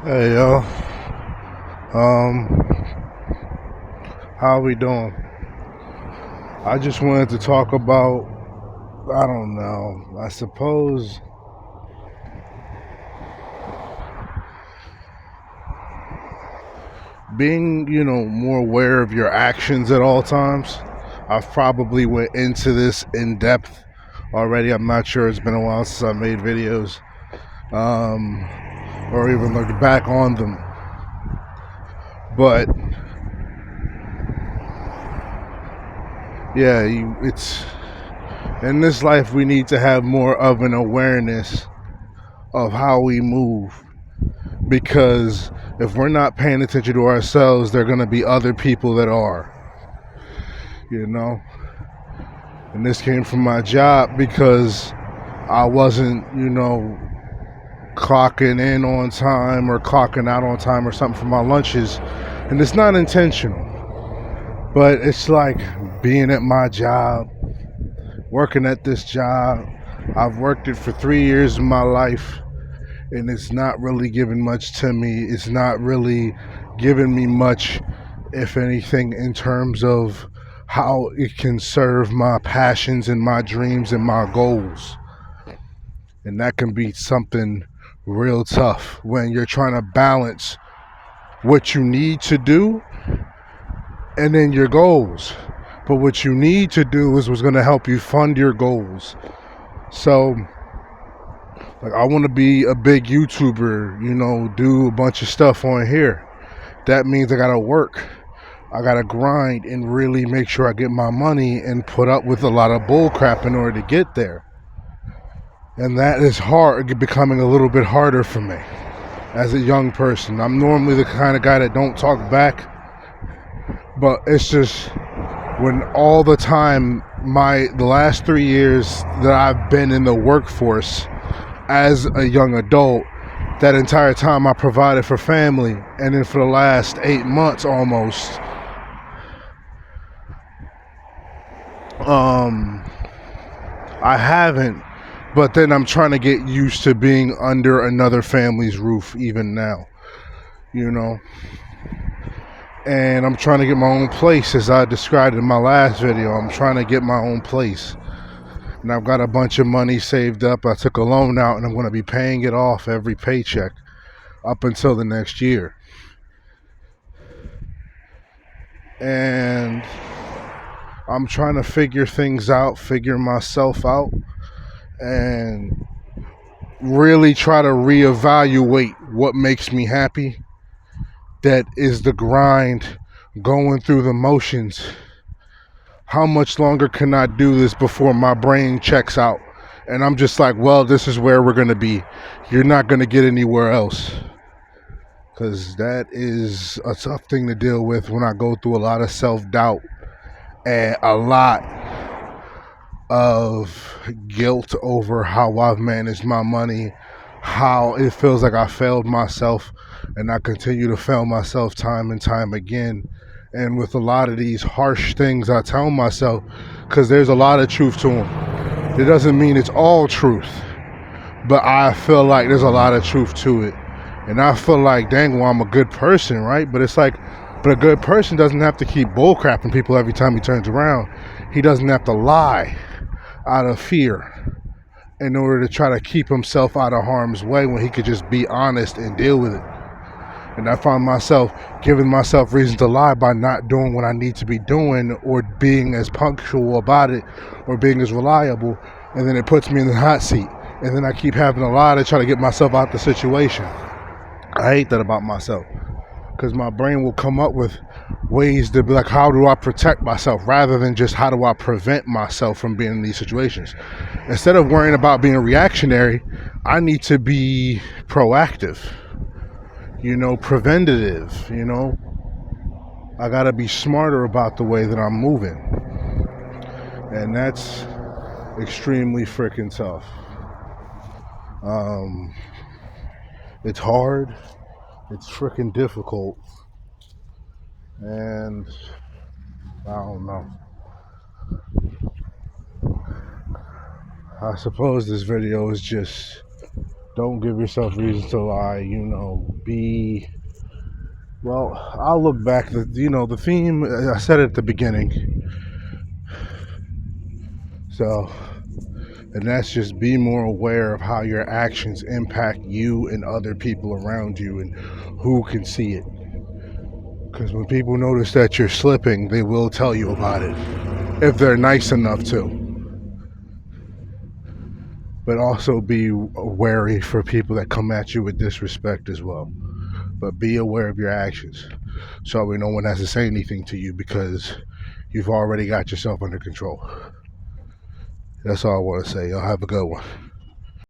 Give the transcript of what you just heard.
Hey yo, um, how we doing? I just wanted to talk about, I don't know, I suppose being, more aware of your actions at all times. I've probably went into this in depth already. I'm not sure. It's been a while since I made videos, um, or even looked back on them. But yeah, it's in this life we need to have more of an awareness of how we move, because if we're not paying attention to ourselves, there are going to be other people that are, you know. And this came from my job because I wasn't, clocking in on time or clocking out on time or something for my lunches. And it's not intentional, but it's like being at my job, working at this job. I've worked it for 3 years of my life, and it's not really giving much to me. It's not really giving me much, if anything, in terms of how it can serve my passions and my dreams and my goals. And that can be something real tough when you're trying to balance what you need to do and then your goals. But what you need to do is what's going to help you fund your goals. So, like, I want to be a big YouTuber, do a bunch of stuff on here. That means I got to work. I got to grind and really make sure I get my money and put up with a lot of bull crap in order to get there. And that is hard, becoming a little bit harder for me as a young person. I'm normally the kind of guy that don't talk back, but it's just when all the time the last 3 years that I've been in the workforce as a young adult, that entire time I provided for family, and then for the last 8 months almost, I haven't. But then I'm trying to get used to being under another family's roof even now, you know. And I'm trying to get my own place, as I described in my last video. I'm trying to get my own place. And I've got a bunch of money saved up. I took a loan out and I'm going to be paying it off every paycheck up until the next year. And I'm trying to figure things out, figure myself out, and really try to reevaluate what makes me happy. That is the grind, going through the motions. How much longer can I do this before my brain checks out? And I'm just like, well, this is where we're going to be. You're not going to get anywhere else. Because that is a tough thing to deal with when I go through a lot of self-doubt and a lot of guilt over how I've managed my money, how it feels like I failed myself, and I continue to fail myself time and time again. And with a lot of these harsh things I tell myself, because there's a lot of truth to them. It doesn't mean it's all truth, but I feel like there's a lot of truth to it. And I feel like, dang, well, I'm a good person, right? But it's like, but a good person doesn't have to keep bullcrapping people every time he turns around. He doesn't have to lie out of fear in order to try to keep himself out of harm's way when he could just be honest and deal with it. And I find myself giving myself reason to lie by not doing what I need to be doing, or being as punctual about it, or being as reliable. And then it puts me in the hot seat. And then I keep having to lie to try to get myself out the situation. I hate that about myself, because my brain will come up with ways to be like, how do I protect myself, rather than just how do I prevent myself from being in these situations. Instead of worrying about being reactionary, I need to be proactive, preventative. I gotta be smarter about the way that I'm moving, and that's extremely freaking tough. It's hard, it's freaking difficult, and I don't know. I suppose this video is just Don't give yourself reasons to lie. Be well. I'll look back. The theme. I said it at the beginning. So, and that's just be more aware of how your actions impact you and other people around you, and who can see it. Because when people notice that you're slipping, they will tell you about it if they're nice enough to. But also be wary for people that come at you with disrespect as well. But be aware of your actions, so no one has to say anything to you because you've already got yourself under control. That's all I want to say. Y'all have a good one.